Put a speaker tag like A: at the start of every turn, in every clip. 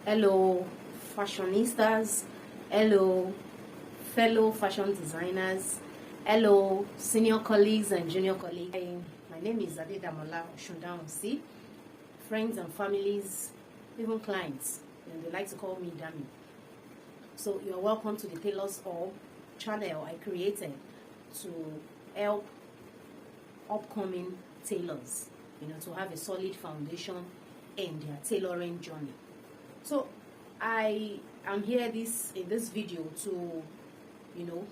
A: Hello, fashionistas. Hello, fellow fashion designers. Hello, senior colleagues and junior colleagues. My name is Adedamola Oshundaunsi. Friends and families, even clients, and they like to call me Dammy. So you're welcome to the Tailors Hub channel I created to help upcoming tailors, to have a solid foundation in their tailoring journey. So I am here in this video to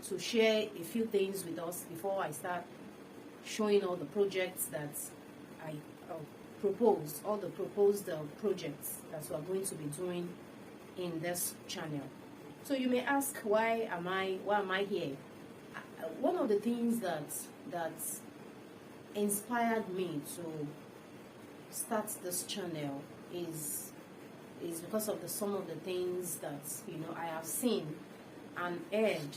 A: to share a few things with us before I start showing all the projects that I proposed, all the proposed projects that we are going to be doing in this channel. So you may ask, why am I here? One of the things that inspired me to start this channel is because of some of the things that I have seen and heard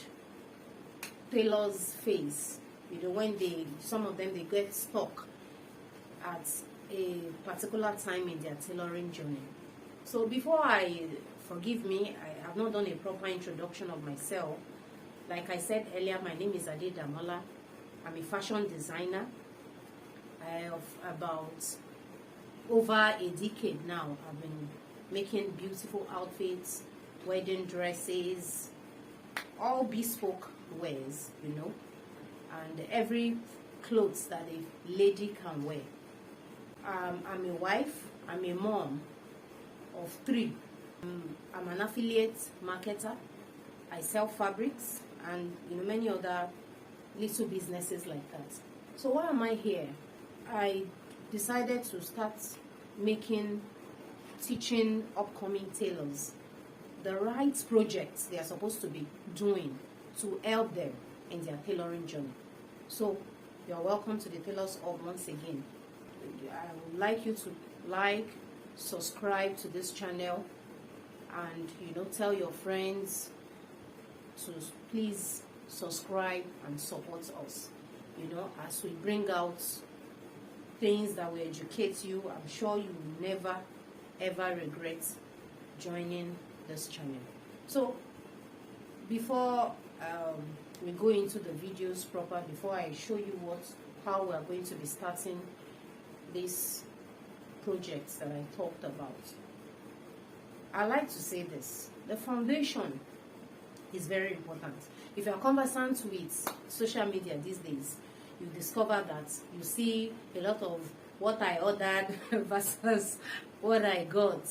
A: tailors face. When some of them get stuck at a particular time in their tailoring journey. So forgive me, I have not done a proper introduction of myself. Like I said earlier, my name is Adedamola. I'm a fashion designer. I have about over a decade now. I've been making beautiful outfits, wedding dresses, all bespoke wares, and every clothes that a lady can wear. I'm a wife, I'm a mom of 3. I'm an affiliate marketer. I sell fabrics and many other little businesses like that. So why am I here? I decided to start teaching upcoming tailors the right projects they are supposed to be doing to help them in their tailoring journey. So you are welcome to the Tailors Hub once again. I would like you to subscribe to this channel, and tell your friends to please subscribe and support us. As we bring out things that will educate you, I'm sure you will never ever regret joining this channel. So before we go into the videos proper, before I show you how we are going to be starting these projects that I talked about, I like to say this: the foundation is very important. If you are conversant with social media these days, you discover that you see a lot of what I ordered versus what I got.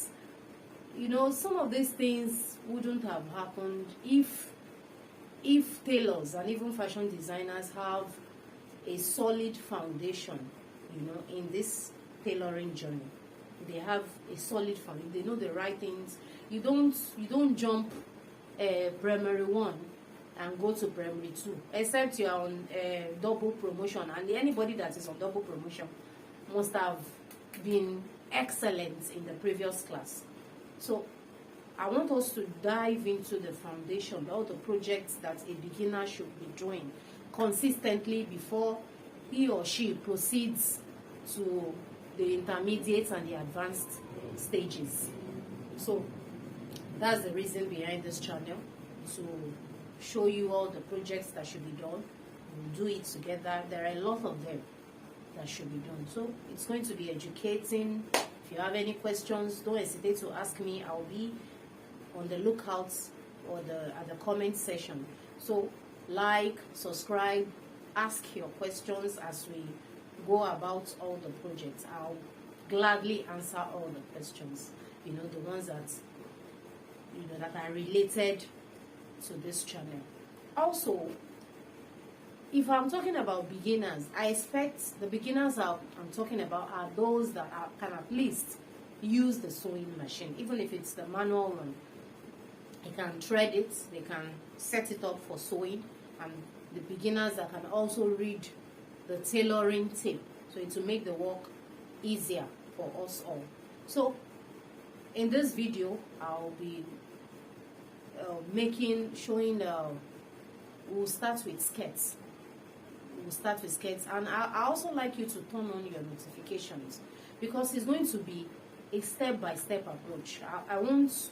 A: Some of these things wouldn't have happened if tailors and even fashion designers have a solid foundation, in this tailoring journey. They have a solid foundation. They know the right things. You don't jump primary 1 and go to primary 2, except you are on double promotion, and anybody that is on double promotion must have been excellent in the previous class. So I want us to dive into the foundation, all the projects that a beginner should be doing consistently before he or she proceeds to the intermediate and the advanced stages. So that's the reason behind this channel, to show you all the projects that should be done. We'll do it together. There are a lot of them that should be done. So it's going to be educating. If you have any questions, don't hesitate to ask me. I'll be on the lookout at the comment section. So subscribe, ask your questions as we go about all the projects. I'll gladly answer all the questions, the ones that that are related to this channel. Also, if I'm talking about beginners, I expect the beginners I'm talking about are those that can at least use the sewing machine, even if it's the manual one. They can thread it, they can set it up for sewing, and the beginners that can also read the tailoring tip, so it will make the work easier for us all. So in this video, I'll be we'll start with skirts. And I also like you to turn on your notifications, because it's going to be a step-by-step approach. I won't.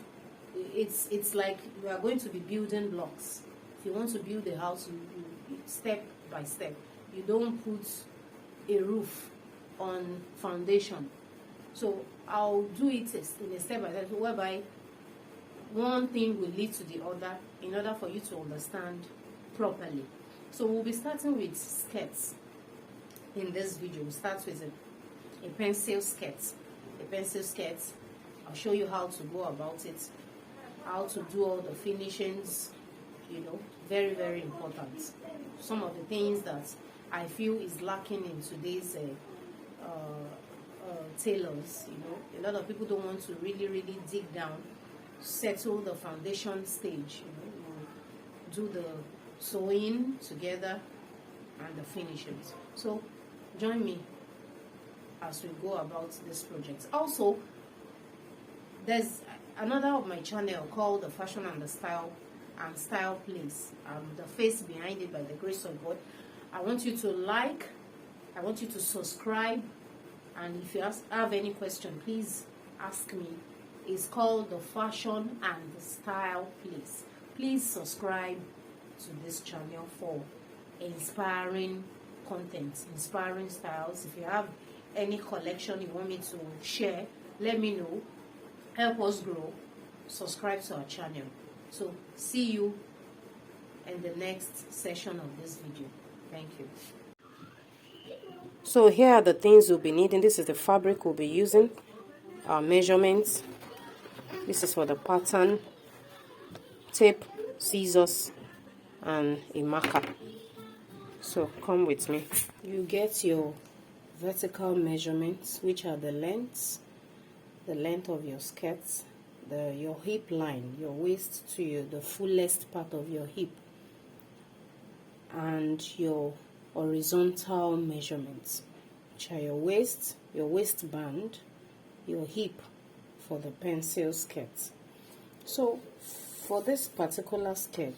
A: It's like you are going to be building blocks. If you want to build a house, you step by step. You don't put a roof on foundation. So I'll do it in a step by step, whereby one thing will lead to the other in order for you to understand properly. So we'll be starting with skirts in this video. We'll start with a pencil skirt. A pencil skirt. I'll show you how to go about it, how to do all the finishings, you know, very, very important. Some of the things that I feel is lacking in today's tailors, you know, a lot of people don't want to really dig down, settle the foundation stage, you know, you do the sewing together and the finishings. So join me as we go about this project. Also, there's another of my channel called the Fashion and the Style Place. The face behind it, by the grace of God. I want you to like, I want you to subscribe, and if you have any question, please ask me. It's called the Fashion and the Style Place. Please subscribe to this channel for inspiring content, inspiring styles. If you have any collection you want me to share, let me know. Help us grow. Subscribe to our channel. So see you in the next session of this video. Thank you. So here are the things we'll be needing. This is the fabric we'll be using, our measurements. This is for the pattern, tape, scissors, and a marker. So come with me. You get your vertical measurements, which are the length of your skirts, your hip line, your waist to the fullest part of your hip, and your horizontal measurements, which are your waistband, your hip for the pencil skirt. So for this particular skirt,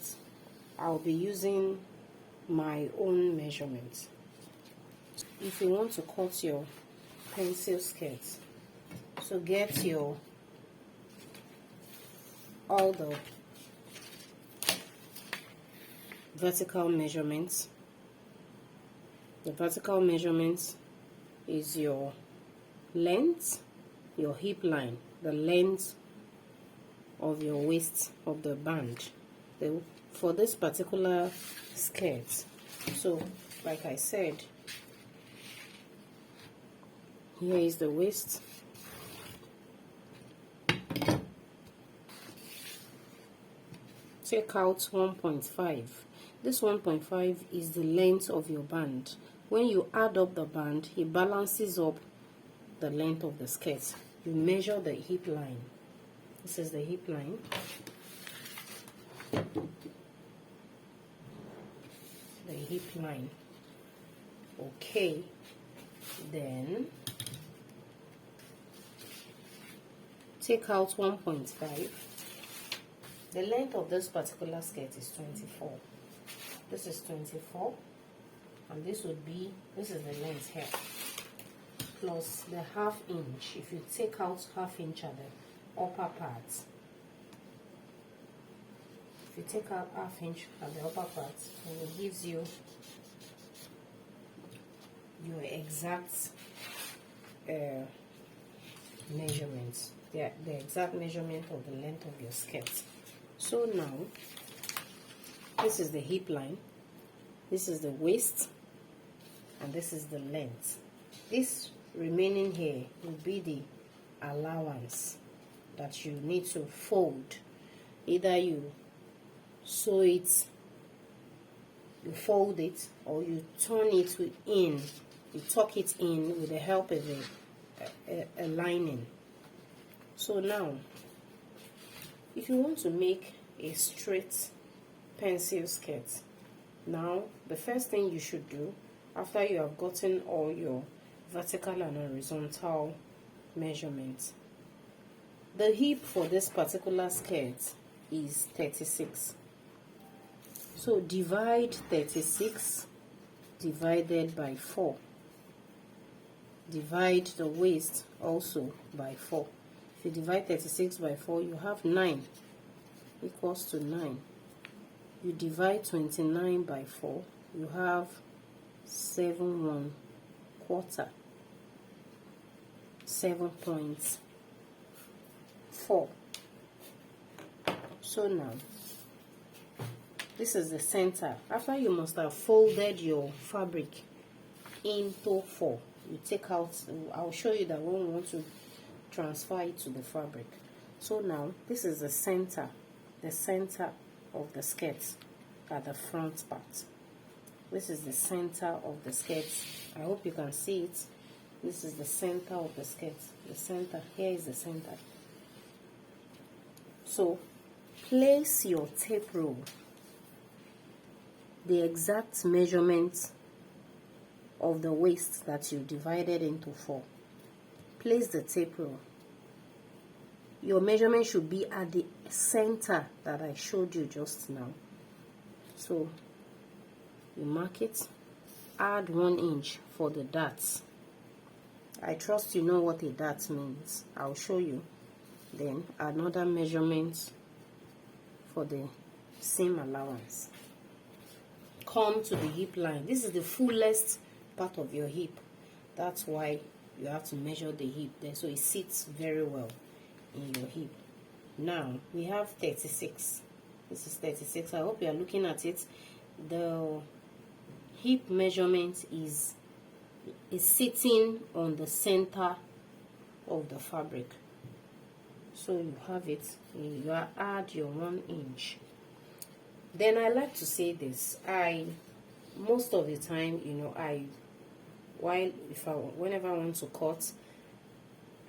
A: I'll be using my own measurements. If you want to cut your pencil skirt, so get all the vertical measurements. The vertical measurements is your length, your hip line, the length of your waist of the band for this particular skirt. So like I said, here is the waist. Take out 1.5. This 1.5 is the length of your band. When you add up the band, it balances up the length of the skirt. You measure the hip line. This is the hip line. The hip line. Okay. Then take out 1.5. The length of this particular skirt is 24. This is 24, and this is the length here, plus the half inch. If you take out half inch at the upper part, if you take out half inch at the upper part, it gives you your exact measurements, the exact measurement of the length of your skirt. So now, this is the hip line, this is the waist, and this is the length. This remaining here will be the allowance that you need to fold. Either you sew it, you fold it, or you turn it in, you tuck it in with the help of a lining. So now, if you want to make a straight pencil skirt, now the first thing you should do, after you have gotten all your vertical and horizontal measurements, the hip for this particular skirt is 36. So divide 36 divided by 4. divide the waist also by 4. If you divide 36 by 4, you have 9 equals to 9. You divide 29 by 4, you have 7 1/4, 7.4. So now, this is the center. After you must have folded your fabric into 4, you take out, I'll show you that when we want to transfer it to the fabric. So now, this is the center of the skirt at the front part. This is the center of the skirt. I hope you can see it. This is the center of the skirt. The center, here is the center. So, place your tape rule, the exact measurement of the waist that you divided into 4. Place the tape rule. Your measurement should be at the center that I showed you just now. So you mark it, add 1 inch for the darts. I trust you know what a dart means. I'll show you. Then another measurement for the seam allowance. Come to the hip line. This is the fullest part of your hip. That's why you have to measure the hip there, so it sits very well in your hip. Now we have 36. This is 36. I hope you are looking at it. The hip measurement is sitting on the center of the fabric. So you have it. You add your 1 inch. Then I like to say this. Most of the time, whenever I want to cut,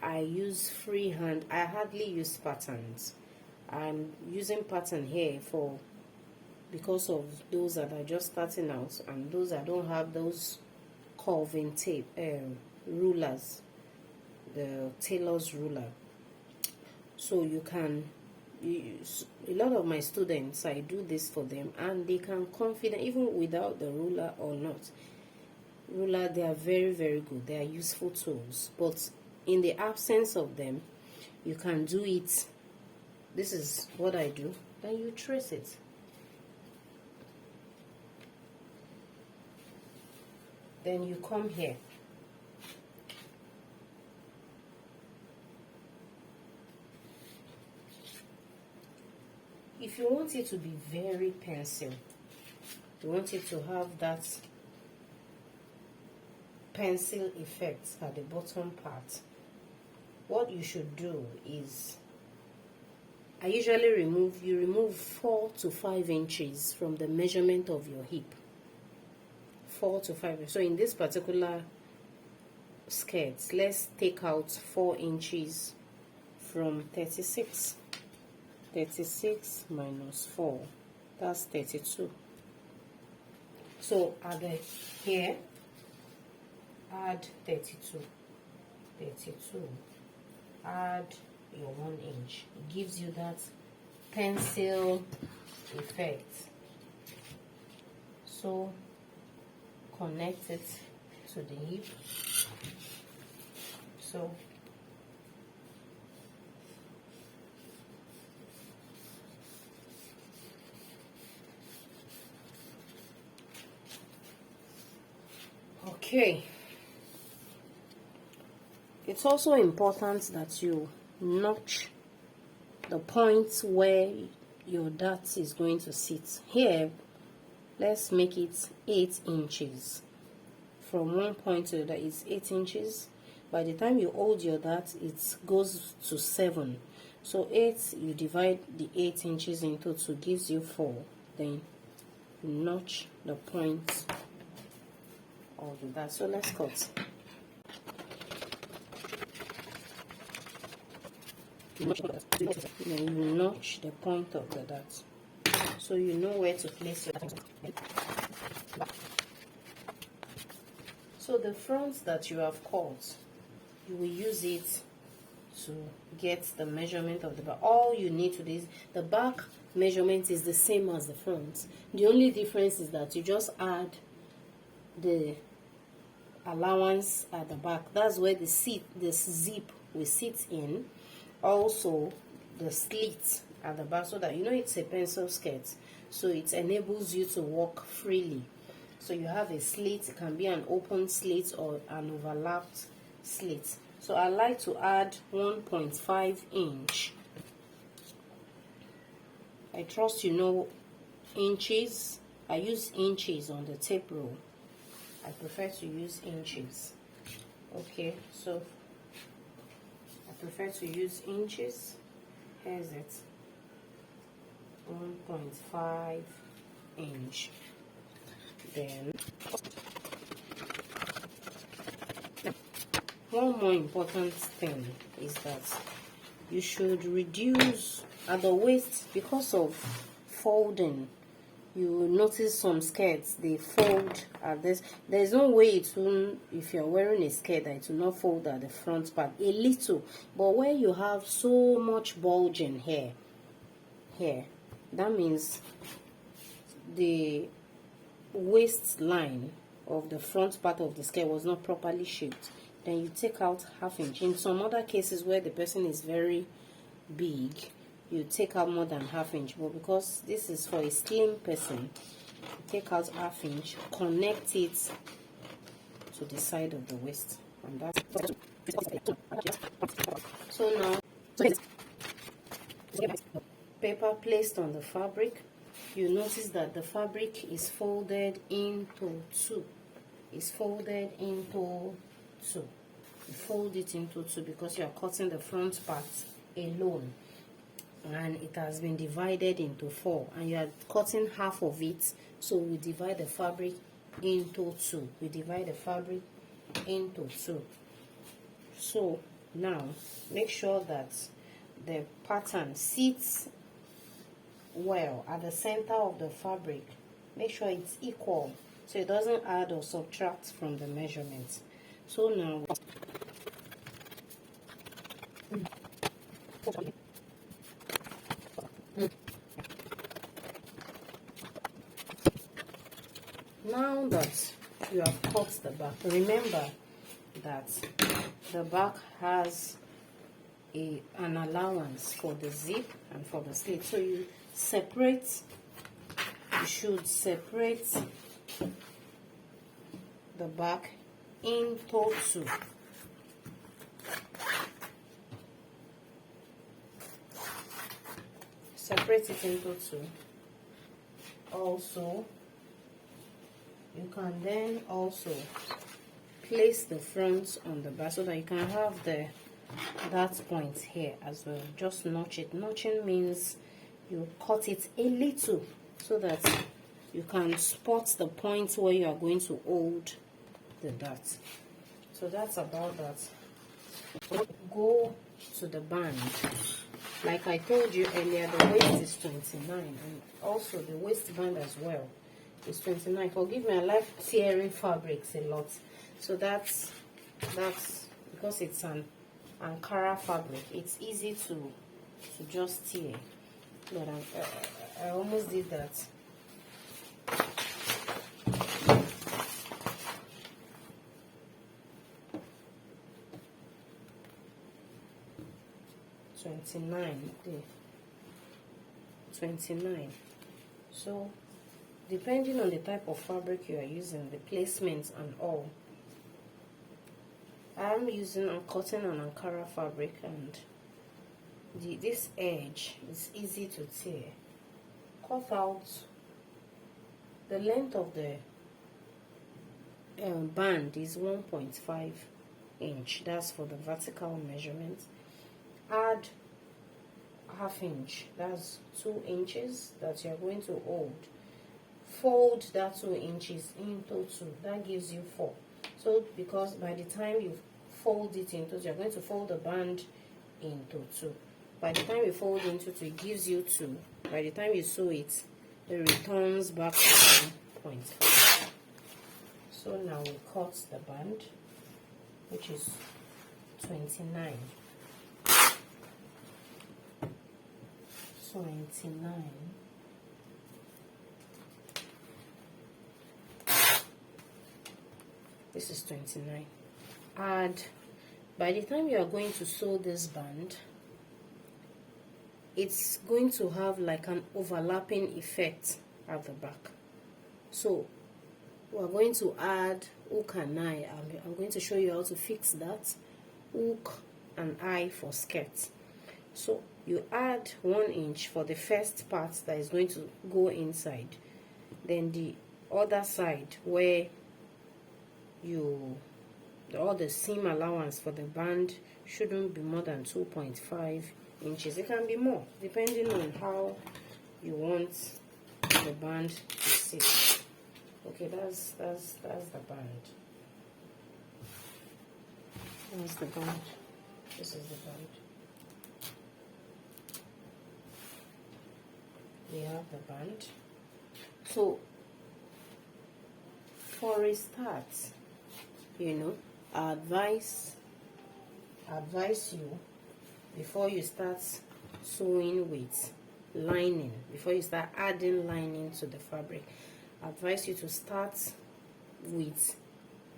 A: I use freehand. I hardly use patterns. I'm using pattern here because of those that are just starting out and those that don't have those curving tape rulers, the tailor's ruler. So you can use, a lot of my students, I do this for them and they can confident even without the ruler or not. Ruler, they are very, very good. They are useful tools, but in the absence of them, you can do it. This is what I do. Then you trace it. Then you come here. If you want it to be very pencil, you want it to have that pencil effect at the bottom part, what you should do is, I usually remove 4 to 5 inches from the measurement of your hip. 4 to 5. So in this particular skirt, let's take out 4 inches from 36. 36 minus 4, that's 32. So at the here, add 32. 32. Add your 1 inch. It gives you that pencil effect. So connect it to the hip. So okay, it's also important that you notch the point where your dart is going to sit. Here, let's make it 8 inches. From one point to the other is 8 inches. By the time you hold your dart, it goes to 7. So 8, you divide the 8 inches into 2, gives you 4. Then you notch the point of the dart. So let's cut. Then you notch the point of the dart, so you know where to place your dart. So the front that you have cut, you will use it to get the measurement of the back. All you need to do is, the back measurement is the same as the front. The only difference is that you just add the allowance at the back. That's where the zip will sit in. Also the slit at the back, so that you know it's a pencil skirt, so it enables you to walk freely. So you have a slit, it can be an open slit or an overlapped slit. So I like to add 1.5 inch. I trust you know inches. I use inches on the tape roll. I prefer to use inches. Okay, so I prefer to use inches. Here's it. 1.5 inch. Then one more important thing is that you should reduce at the waist. Because of folding, you will notice some skirts, they fold at this. There's no way it will, if you're wearing a skirt, that it will not fold at the front part a little. But where you have so much bulging here, that means the waistline of the front part of the skirt was not properly shaped. Then you take out ½ inch. In some other cases where the person is very big, you take out more than ½ inch, but because this is for a slim person, you take out ½ inch, connect it to the side of the waist, and that's so. Now paper placed on the fabric, you notice that the fabric is folded into two. It's folded into two. You fold it into two because you are cutting the front part alone, and it has been divided into 4, and you are cutting half of it. So we divide the fabric into 2. We divide the fabric into 2. So now make sure that the pattern sits well at the center of the fabric. Make sure it's equal, so it doesn't add or subtract from the measurements. So now that you have cut the back, remember that the back has an allowance for the zip and for the slit. So you should separate the back into 2. Separate it into 2. Also, you can then also place the front on the back, so that you can have that point here as well. Just notch it. Notching means you cut it a little so that you can spot the point where you are going to hold the dart. So that's about that. Go to the band. Like I told you earlier, the waist is 29, and also the waistband as well is 29. Forgive me, I like tearing fabrics a lot. So that's because it's an Ankara fabric. It's easy to just tear. But I almost did that. There. 29. So depending on the type of fabric you are using, the placements and all, I'm cutting an Ankara fabric, and this edge is easy to tear. Cut out the length of the band is 1.5 inch. That's for the vertical measurement. Add ½ inch, that's 2 inches that you're going to hold. Fold that 2 inches into 2, that gives you 4. So because by the time you fold it into 2, you're going to fold the band into 2. By the time you fold into 2, it gives you 2. By the time you sew it, it returns back to 1.5. So now we cut the band, which is 29. 29. This is 29. And by the time you are going to sew this band, it's going to have like an overlapping effect at the back. So we're going to add hook and eye. I'm going to show you how to fix that. Hook and eye for skirt. So you add 1 inch for the first part that is going to go inside. Then the other side where all the seam allowance for the band shouldn't be more than 2.5 inches. It can be more depending on how you want the band to sit. Okay, that's the band. That's the band. This is the band. We have the band. So for a start, you know, I advise you, before you start sewing with lining, before you start adding lining to the fabric, I advise you to start with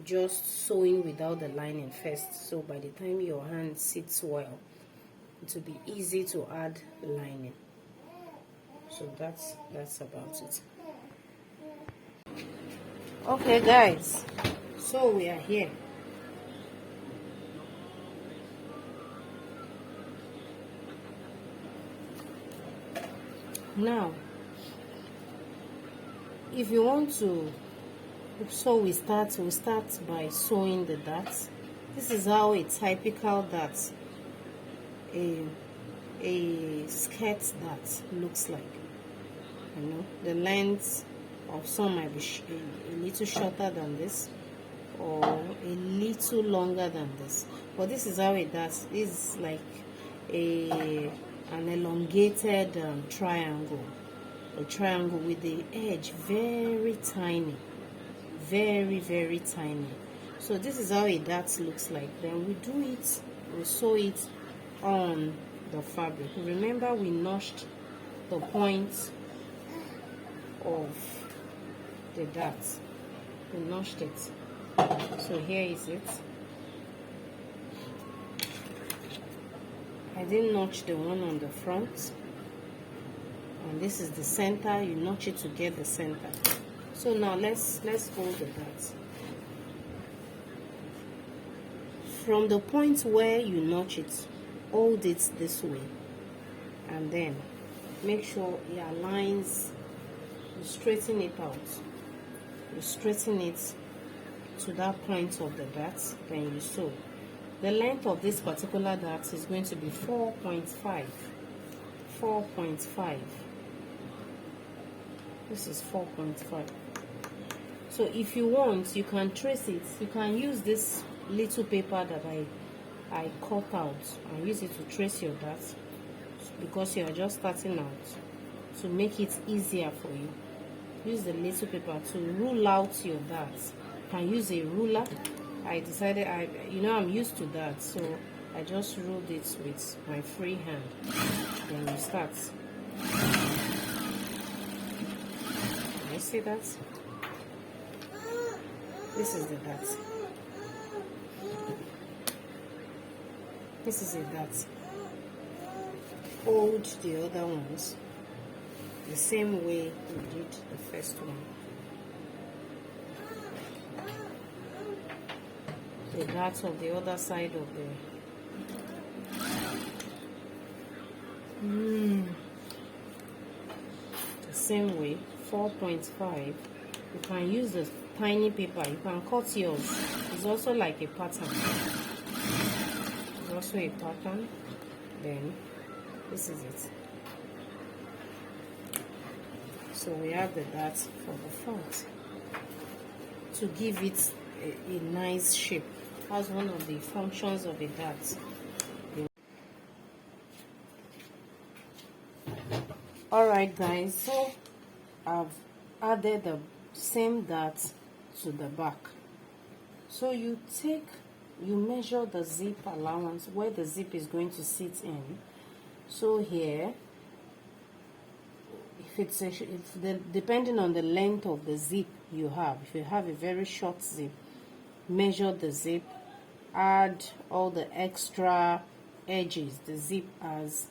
A: just sewing without the lining first, so by the time your hand sits well, it will be easy to add lining. So that's about it. Okay guys, so we are here. Now, if you want to, so we start by sewing the darts. This is how a typical dart, a skirt dart looks like. You know, the length of some might be a little shorter than this, or a little longer than this, but this is how a dart is, like an elongated triangle, a triangle with the edge very tiny, very tiny. So this is how a dart looks like. Then we sew it on the fabric. Remember, we notched the point of the dart. We notched it. So here is it. I didn't notch the one on the front, and this is the center. You notch it to get the center. So now let's hold the dart. From the point where you notch it, hold it this way, and then make sure it aligns. You straighten it out. You straighten it to that point of the dart, then you sew. The length of this particular dart is going to be 4.5. 4.5. This is 4.5. So if you want, you can trace it. You can use this little paper that I cut out and use it to trace your dart, because you are just starting out, to make it easier for you. Use the little paper to rule out your darts. You can use a ruler. I decided, I'm used to that, so I just ruled it with my free hand. Then you start. Can you see that? This is the dart. This is a dart. Hold the other ones the same way we did the first one. The darts of the other side of the same way, 4.5. You can use the tiny paper. You can cut yours. It's also like a pattern. It's also a pattern. Then this is it. So we have the dart for the front to give it a nice shape. That's one of the functions of a dart. Alright guys, so I've added the same dart to the back. So you measure the zip allowance, where the zip is going to sit in. So here, depending on the length of the zip you have, if you have a very short zip, measure the zip, add all the extra edges the zip has,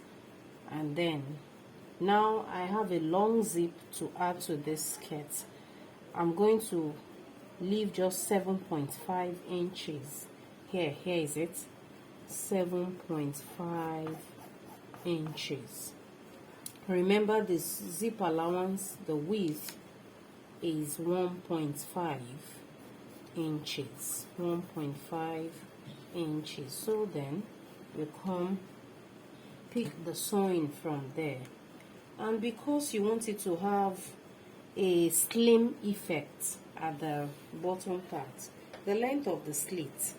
A: and then now I have a long zip to add to this skirt. I'm going to leave just 7.5 inches here. Here is it, 7.5 inches. Remember, this zip allowance, the width is 1.5 inches. 1.5 inches. So then you come pick the sewing from there, and because you want it to have a slim effect at the bottom part, the length of the slit,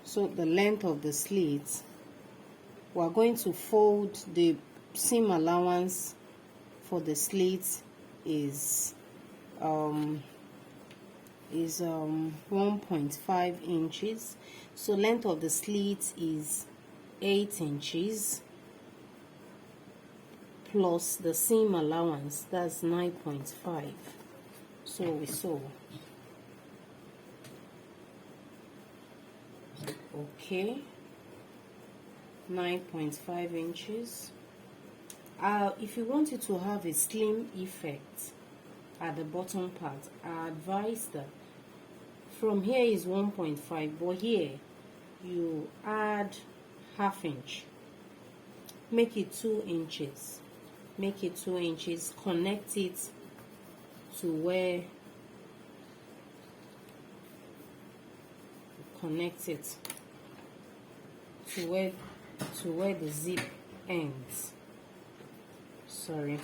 A: so the length of the slit, we are going to fold the seam allowance for the slit is 1.5 inches. So length of the slit is 8 inches plus the seam allowance, that's 9.5. So we sew. Okay, 9.5 inches. If you want it to have a slim effect at the bottom part, I advise that from here is 1.5, but here you add half inch, make it 2 inches, make it 2 inches, connect it to where to where the zip ends. Sorry.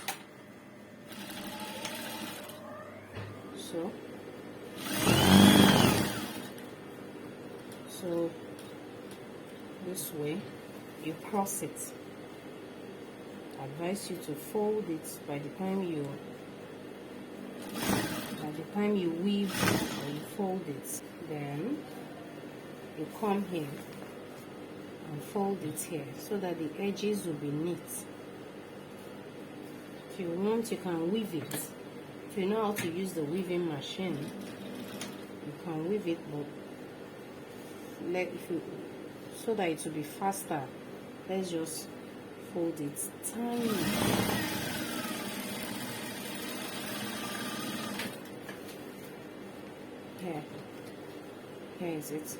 A: So this way you cross it. I advise you to fold it by the time you weave or you fold it. Then you come here and fold it here so that the edges will be neat. If you want, you can weave it. If you know how to use the weaving machine, you can weave it, but so that it will be faster, let's just fold it tiny. Here is it.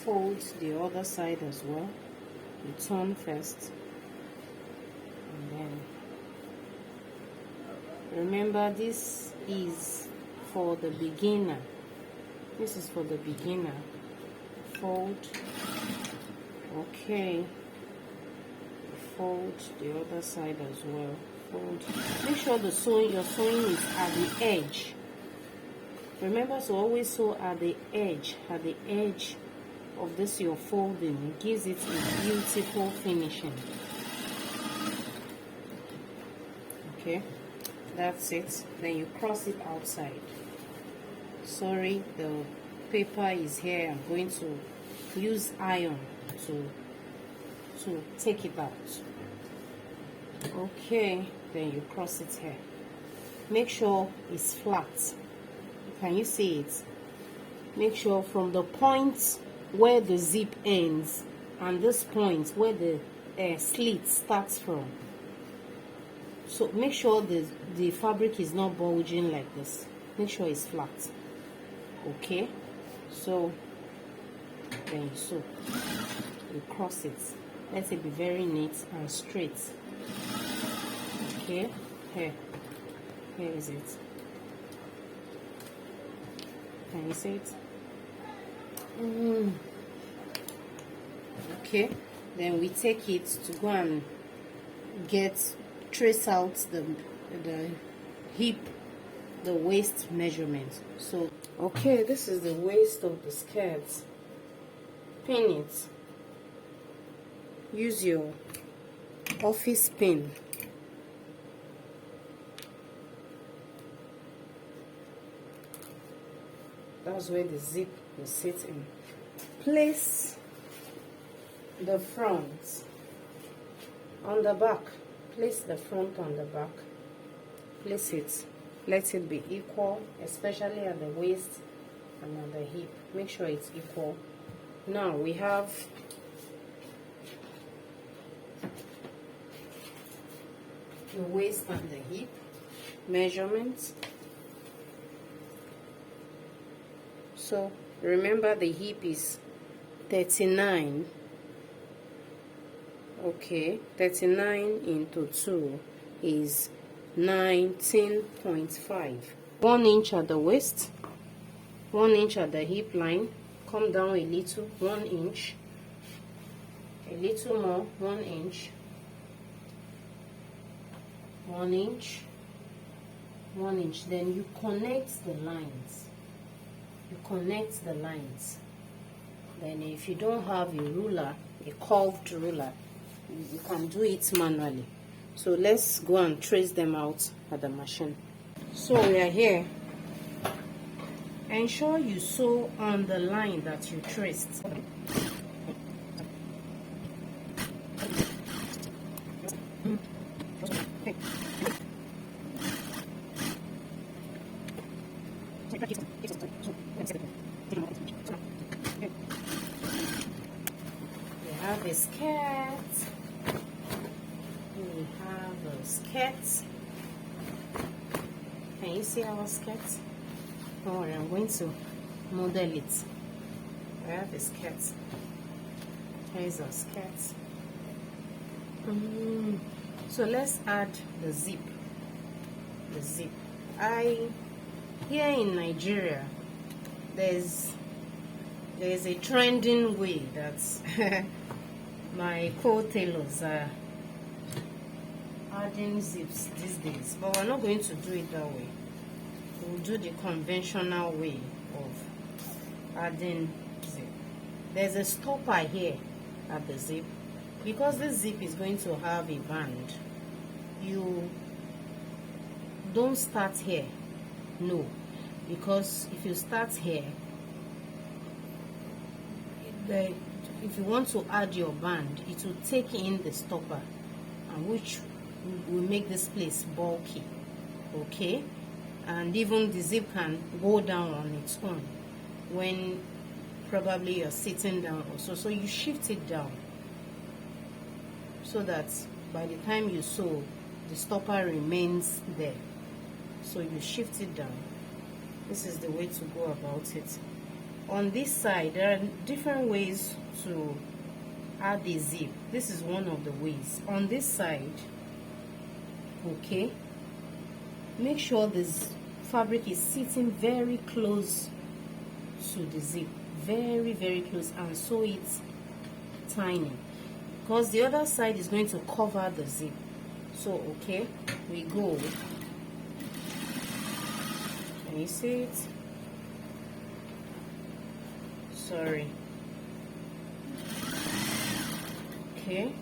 A: Fold the other side as well. You turn first, and then remember, this is for the beginner. This is for the beginner. Fold. Okay. Fold the other side as well. Fold. Make sure your sewing is at the edge. Remember to always sew at the edge. At the edge of this you're folding. It gives it a beautiful finishing. Okay. That's it. Then you cross it outside. Sorry, the paper is here. I'm going to use iron to take it out. Okay, then you cross it here. Make sure it's flat. Can you see it? Make sure from the point where the zip ends and this point where the slit starts from. So make sure the fabric is not bulging like this. Make sure it's flat. Okay, so then you sew. You cross it. Let it be very neat and straight. Okay, here is it. Can you see it? Okay, then we take it to go and trace out the hip, the waist measurement. So okay, this is the waist of the skirt. Pin it. Use your office pin. That's where the zip will sit in. Place the front on the back. Place the front on the back. Place it let it be equal, especially at the waist and at the hip. Make sure it's equal. Now we have the waist and the hip measurements. So remember, the hip is 39. Okay, 39 into 2 is 19.5. 1 inch at the waist, 1 inch at the hip line. Come down a little, 1 inch, a little more, 1 inch, 1 inch, 1 inch. Then you connect the lines. You connect the lines. Then if you don't have a ruler, a curved ruler, you can do it manually. So let's go and trace them out at the machine. So we are here. Ensure you sew on the line that you traced. We have a skirt. We have a skirt. Can you see our skirt? Oh, I'm going to model it. We have a skirt. Here is our skirt. So let's add the zip. The zip. Here in Nigeria, there's a trending way that my co-tailors are adding zips these days, but we're not going to do it that way. We'll do the conventional way of adding zip. There's a stopper here at the zip. Because this zip is going to have a band, you don't start here. No, because if you start here, if you want to add your band, it will take in the stopper, and which will make this place bulky. Okay, and even the zip can go down on its own when probably you're sitting down also. So you shift it down so that by the time you sew, the stopper remains there. So you shift it down. This is the way to go about it. On this side, there are different ways to add a zip. This is one of the ways. On this side, okay, make sure this fabric is sitting very close to the zip, very close, and sew it tiny, because the other side is going to cover the zip. So okay, we go. Can you see it? Sorry. Okay,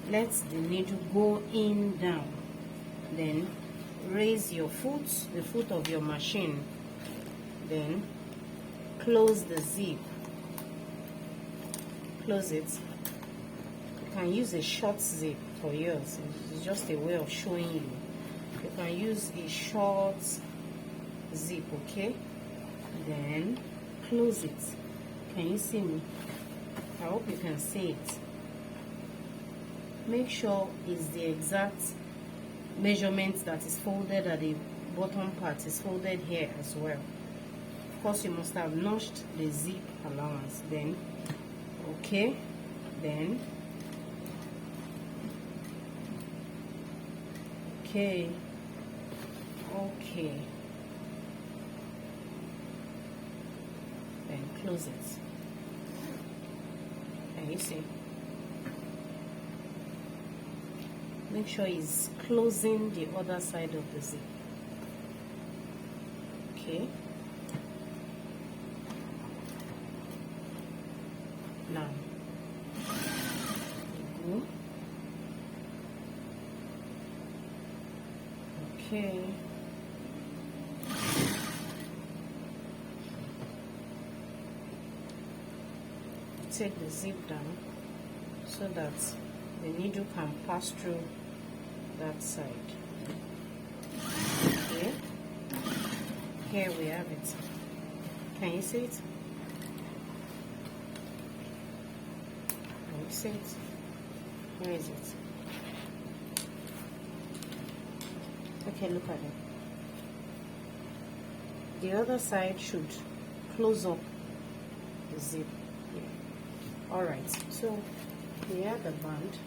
A: let the needle go in down, then raise your foot, the foot of your machine, then close the zip. Close it. You can use a short zip for yours. It's just a way of showing you. You can use a short zip, okay? Then close it. Can you see me? I hope you can see it. Make sure it's the exact measurement that is folded at the bottom part is folded here as well. Of course, you must have notched the zip allowance. Then okay, then okay, then close it. And you see, make sure it's closing the other side of the zip. Okay, now okay, take the zip down so that the needle can pass through that that side. Okay, here we have it. Can you see it? Can you see it? Where is it? Okay, look at it. The other side should close up the zip here. Alright, so we have the band.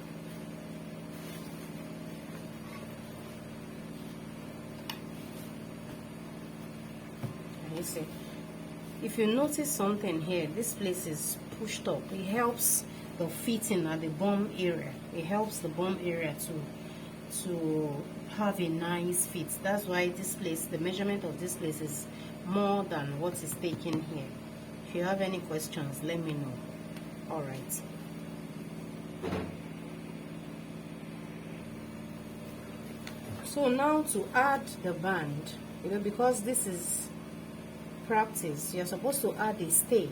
A: Can you see? If you notice something here, this place is pushed up. It helps the fitting at the bum area. It helps the bum area to have a nice fit. That's why this place, the measurement of this place is more than what is taken here. If you have any questions, let me know. All right. So now to add the band, because this is practice, you're supposed to add a stay.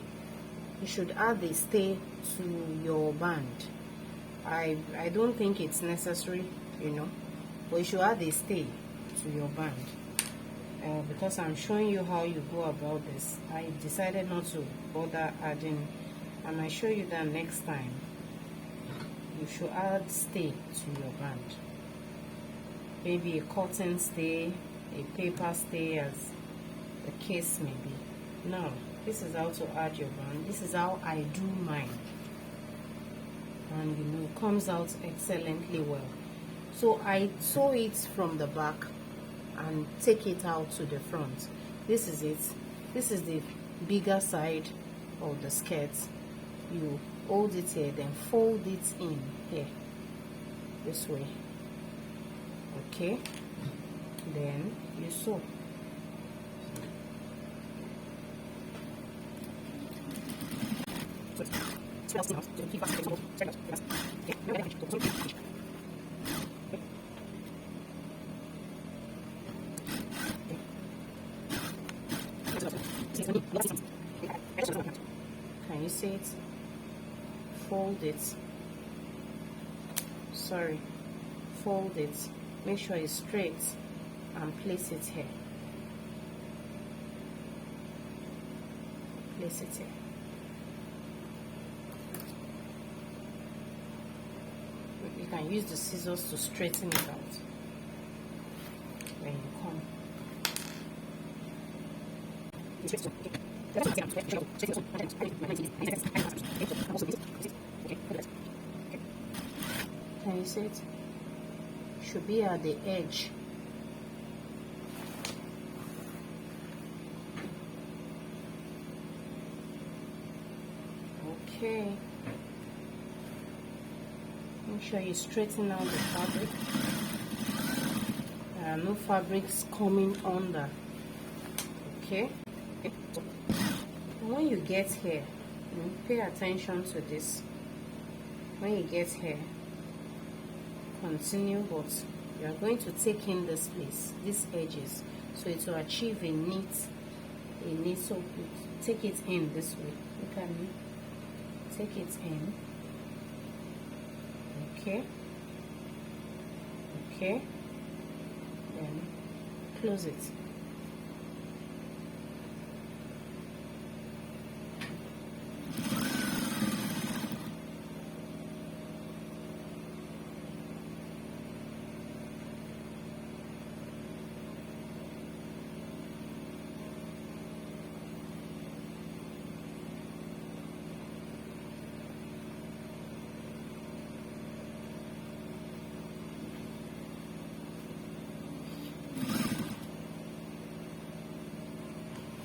A: You should add a stay to your band. I don't think it's necessary, but you should add a stay to your band. Because I'm showing you how you go about this, I decided not to bother adding. I might show you that next time. You should add stay to your band. Maybe a cotton stay, a paper stay, as the case may be. Now, this is how to add your band. This is how I do mine. And it comes out excellently well. So I sew it from the back and take it out to the front. This is it. This is the bigger side of the skirt. You hold it here, then fold it in here, this way. Okay, then you sew. Can you see it? Fold it. Sorry, fold it. Make sure it's straight and place it here. Place it here. You can use the scissors to straighten it out when you come. Can you see it? Should be at the edge. Okay. Make sure you straighten out the fabric. There are no fabrics coming under. Okay. When you get here, pay attention to this. When you get here, continue, but you are going to take in this place, these edges, so it will achieve a neat. So take it in this way. Look at me. Take it in. Okay. Okay. Then close it.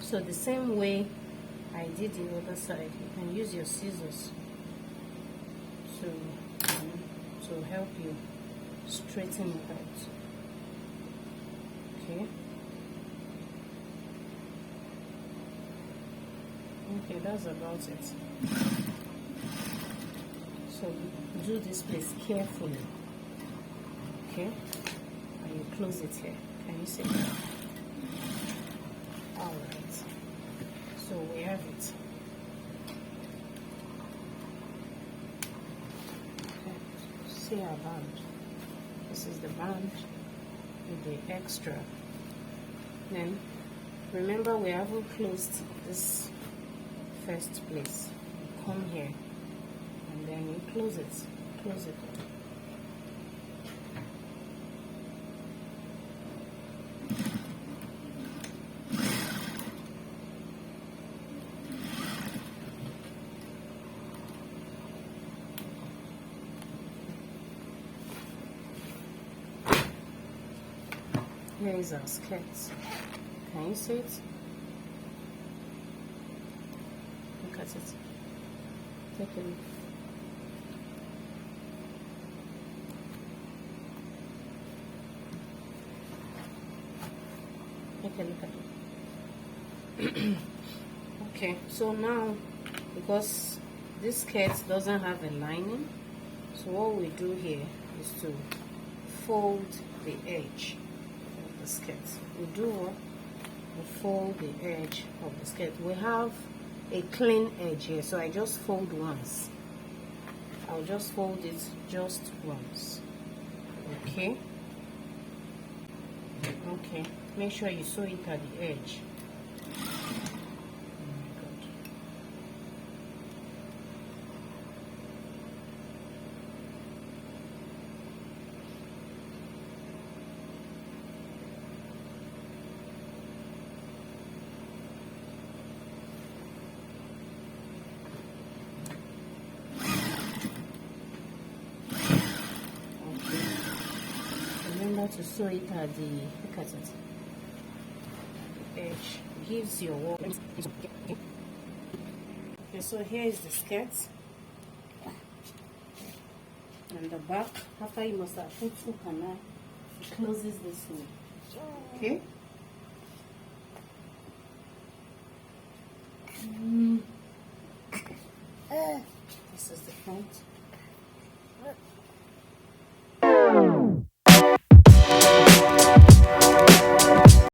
A: So the same way I did the other side, you can use your scissors to help you straighten it out. Okay. Okay, that's about it. So do this place carefully. Okay, and you close it here. Can you see? All right. So we have it. Okay. See our band. This This is the band with the extra. Then remember, we haven't closed this first place. You come here and then you close it. Close it. Here is our skirt. Can you see it? Look at it. Take a look. Take a look at it. Okay, so now, because this skirt doesn't have a lining, so what we do here is to fold the edge of the skirt. We do what? We fold the edge of the skirt. We have a clean edge here, so I just fold once. I'll just fold it just once. Okay. Okay. Make sure you sew it at the edge. Remember to sew it at the, look at it, edge. Gives your work. Okay, so here is the skirt and the back. After you must have put hook and eye, it closes this way. Okay. This is the front.